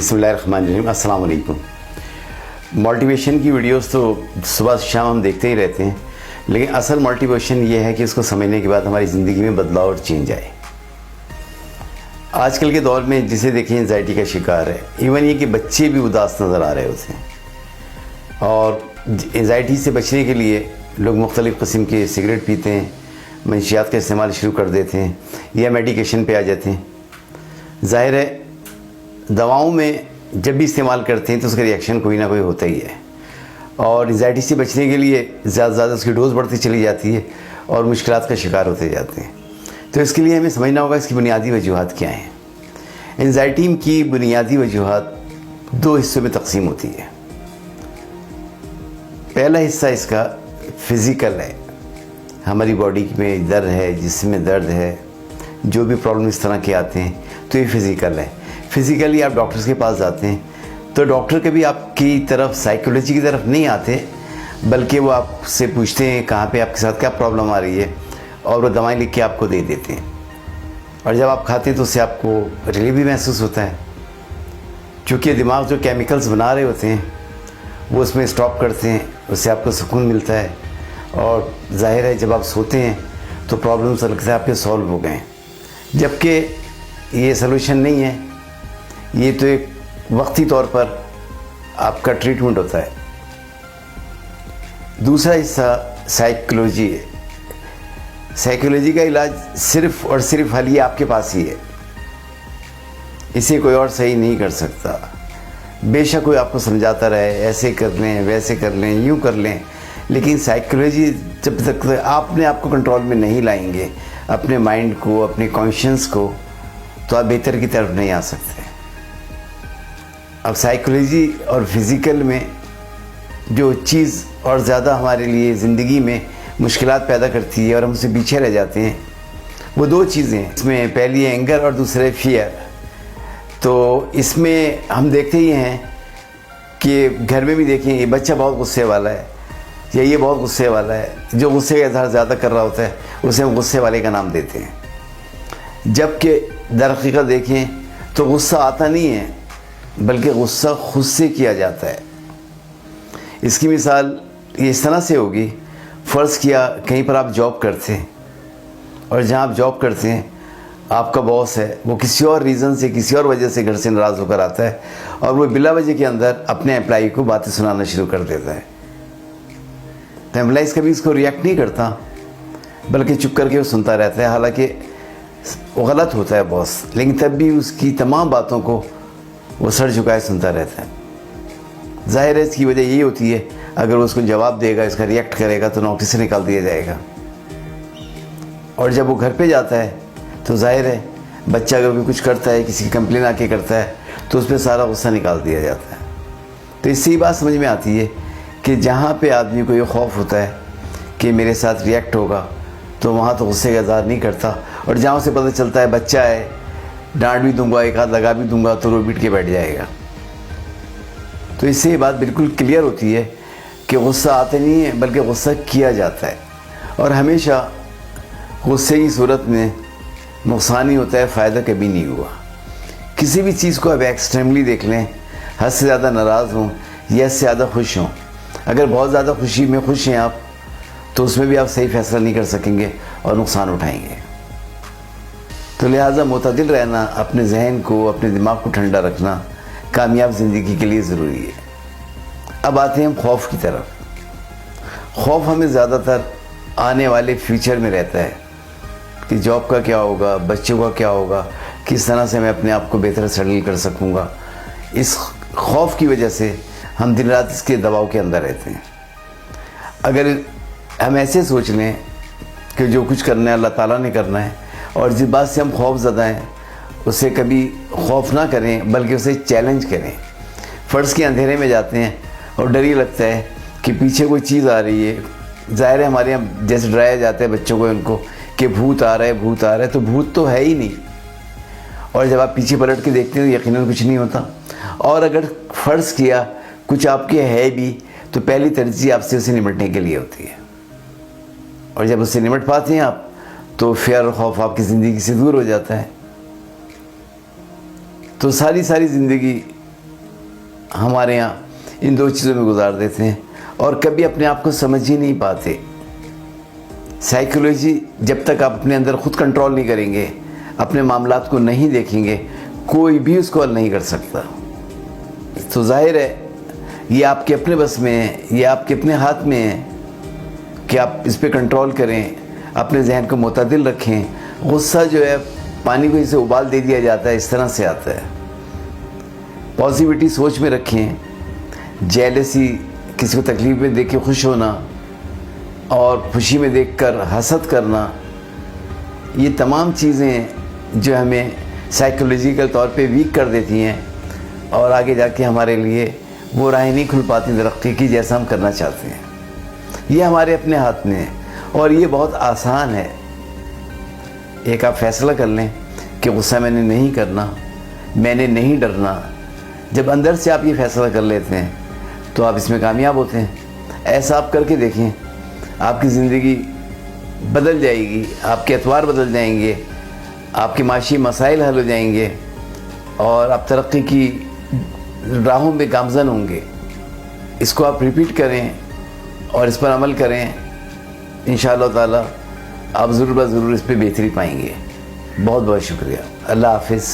बिस्मिल्लाहिर्रहमानिर्रहीम। अस्सलाम वालेकुम। मोटिवेशन की वीडियोस तो सुबह शाम हम देखते ही रहते हैं, लेकिन असल मोटिवेशन ये है कि उसको समझने के बाद हमारी ज़िंदगी में बदलाव और चेंज आए। आजकल के दौर में जिसे देखिए एंजाइटी का शिकार है, इवन ये कि बच्चे भी उदास नज़र आ रहे होते हैं। और एंजाइटी से बचने के लिए लोग मुख्तलिफ़ किस्म के सिगरेट पीते हैं, मंशियात का इस्तेमाल शुरू कर देते हैं या मेडिकेशन पे आ जाते हैं। ज़ाहिर है दवाओं में जब भी इस्तेमाल करते हैं तो उसका रिएक्शन कोई ना कोई होता ही है, और एंजाइटी से बचने के लिए ज़्यादा से ज़्यादा उसकी डोज बढ़ती चली जाती है और मुश्किलात का शिकार होते जाते हैं। तो इसके लिए हमें समझना होगा इसकी बुनियादी वजूहात क्या हैं। एंजाइटी की बुनियादी वजूहात दो हिस्सों में तकसीम होती है। पहला हिस्सा इसका फ़िज़िकल है, हमारी बॉडी में दर्द है, जिस्म में दर्द है, जो भी प्रॉब्लम इस तरह के आते हैं तो ये फ़िज़िकल है। फ़िज़िकली आप डॉक्टर्स के पास जाते हैं तो डॉक्टर कभी आपकी तरफ साइकोलॉजी की तरफ नहीं आते, बल्कि वो आपसे पूछते हैं कहाँ पे आपके साथ क्या प्रॉब्लम आ रही है, और वो दवाएं लिख के आपको दे देते हैं। और जब आप खाते हैं तो उससे आपको रिलीफ भी महसूस होता है, क्योंकि दिमाग जो केमिकल्स बना रहे होते हैं वो उसमें स्टॉप करते हैं, उससे आपको सुकून मिलता है। और ज़ाहिर है जब आप सोते हैं तो प्रॉब्लम्स लगता है आपके सॉल्व हो गए, जबकि ये सलूशन नहीं है, ये तो एक वक्ती तौर पर आपका ट्रीटमेंट होता है। दूसरा हिस्सा साइकोलॉजी है। साइकोलॉजी का इलाज सिर्फ़ और सिर्फ हल ये आपके पास ही है, इसे कोई और सही नहीं कर सकता। बेशक कोई आपको समझाता रहे ऐसे कर लें, वैसे कर लें, यूँ कर लें, लेकिन साइकोलॉजी जब तक आपने आपको कंट्रोल में नहीं लाएंगे, अपने माइंड को, अपने कॉन्शियस को, तो आप बेहतर की तरफ नहीं आ सकते। अब साइकोलॉजी और फिज़िकल में जो चीज़ और ज़्यादा हमारे लिए ज़िंदगी में मुश्किलात पैदा करती है और हम उससे पीछे रह जाते हैं, वो दो चीज़ें हैं। इसमें पहली है एंगर और दूसरे फियर। तो इसमें हम देखते ही हैं कि घर में भी देखें ये बच्चा बहुत गुस्से वाला है या ये बहुत गुस्से वाला है, जो गुस्से का इज़हार ज़्यादा कर रहा होता है उसे हम गुस्से वाले का नाम देते हैं। जबकि दर हकीकत देखें तो गुस्सा आता नहीं है, बल्कि गुस्सा खुद से किया जाता है। इसकी मिसाल ये इस तरह से होगी, फ़र्ज़ किया कहीं पर आप जॉब करते हैं और जहाँ आप जॉब करते हैं आपका बॉस है, वो किसी और रीज़न से, किसी और वजह से घर से नाराज़ होकर आता है और वो बिला वजह के अंदर अपने एम्प्लॉई को बातें सुनाना शुरू कर देता है। तो एम्प्लॉइज़ कभी इसको रिएक्ट नहीं करता, बल्कि चुप करके वो सुनता रहता है। हालांकि वो गलत होता है बॉस, लेकिन तब भी उसकी तमाम बातों को वो सर झुकाए सुनता रहता है। ज़ाहिर है इसकी वजह यही होती है, अगर वो उसको जवाब देगा, इसका रिएक्ट करेगा तो नौकरी से निकाल दिया जाएगा। और जब वो घर पे जाता है तो ज़ाहिर है बच्चा अगर कोई कुछ करता है, किसी की कंप्लेन आके करता है, तो उस पर सारा गुस्सा निकाल दिया जाता है। तो इससे ही बात समझ में आती है कि जहाँ पे आदमी को ये खौफ होता है कि मेरे साथ रिएक्ट होगा, तो वहाँ तो गुस्से का इज़हार नहीं करता, और जहाँ उसे पता चलता है बच्चा है, डांट भी दूंगा, एक हाथ लगा भी दूंगा, तो रो पीट के बैठ जाएगा। तो इससे ये बात बिल्कुल क्लियर होती है कि गुस्सा आते नहीं है, बल्कि गुस्सा किया जाता है। और हमेशा गुस्से की सूरत में नुकसान ही होता है, फ़ायदा कभी नहीं हुआ। किसी भी चीज़ को आप एक्सट्रीमली देख लें, हद से ज़्यादा नाराज़ हों या इससे ज़्यादा खुश हों, अगर बहुत ज़्यादा खुशी में खुश हैं आप, तो उसमें भी आप सही फैसला नहीं कर सकेंगे और नुकसान उठाएंगे। तो लिहाजा मुतदिल रहना, अपने जहन को, अपने दिमाग को ठंडा रखना कामयाब ज़िंदगी के लिए ज़रूरी है। अब आते हैं हम खौफ की तरफ। खौफ हमें ज़्यादातर आने वाले फ्यूचर में रहता है कि जॉब का क्या होगा, बच्चों का क्या होगा, किस तरह से मैं अपने आप को बेहतर सेटल कर सकूँगा। इस खौफ की वजह से हम दिन रात इसके दबाव के अंदर रहते हैं। अगर हम ऐसे सोच लें कि जो कुछ करना है अल्लाह ताला ने करना है, और जिस बात से हम खौफ ज़दा हैं उसे कभी खौफ ना करें, बल्कि उसे चैलेंज करें। फ़र्ज़ के अंधेरे में जाते हैं और डर ये लगता है कि पीछे कोई चीज़ आ रही है। ज़ाहिर है हमारे यहाँ जैसे डराया जाता है बच्चों को, उनको कि भूत आ रहा है, भूत आ रहा है, तो भूत तो है ही नहीं। और जब आप पीछे पलट के देखते हैं तो यकीनन कुछ नहीं होता। और अगर फ़र्ज़ किया कुछ आपके है भी, तो पहली तरजीह आपसे उसे निपटने के लिए होती है। और जब उससे निपट पाते हैं आप, तो फ़ियर और खौफ आपकी ज़िंदगी से दूर हो जाता है। तो सारी ज़िंदगी ہمارے یہاں ان دو چیزوں میں گزار دیتے ہیں اور کبھی اپنے آپ کو سمجھ ہی نہیں پاتے. سائیکولوجی جب تک آپ اپنے اندر خود کنٹرول نہیں کریں گے, اپنے معاملات کو نہیں دیکھیں گے, کوئی بھی اس کو حل نہیں کر سکتا. تو ظاہر ہے یہ آپ کے اپنے بس میں ہے, یہ آپ کے اپنے ہاتھ میں ہے کہ آپ اس پہ کنٹرول کریں, اپنے ذہن کو معتدل رکھیں. غصہ جو ہے پانی کو اسے ابال دے دیا جاتا ہے, اس طرح سے آتا ہے. پازیٹیوٹی سوچ میں رکھیں. جیلسی, کسی کو تکلیف میں دیکھ کے خوش ہونا اور خوشی میں دیکھ کر حسد کرنا, یہ تمام چیزیں جو ہمیں سائیکولوجیکل طور پہ ویک کر دیتی ہیں اور آگے جا کے ہمارے لیے وہ راہیں نہیں کھل پاتی ترقی کی جیسا ہم کرنا چاہتے ہیں. یہ ہمارے اپنے ہاتھ میں ہے اور یہ بہت آسان ہے. ایک آپ فیصلہ کر لیں کہ غصہ میں نے نہیں کرنا, میں نے نہیں ڈرنا. جب اندر سے آپ یہ فیصلہ کر لیتے ہیں تو آپ اس میں کامیاب ہوتے ہیں. ایسا آپ کر کے دیکھیں, آپ کی زندگی بدل جائے گی, آپ کے اعتبار بدل جائیں گے, آپ کے معاشی مسائل حل ہو جائیں گے اور آپ ترقی کی راہوں میں گامزن ہوں گے. اس کو آپ ریپیٹ کریں اور اس پر عمل کریں, انشاءاللہ تعالی آپ ضرور ضرور اس پہ بہتری پائیں گے. بہت بہت شکریہ. اللہ حافظ.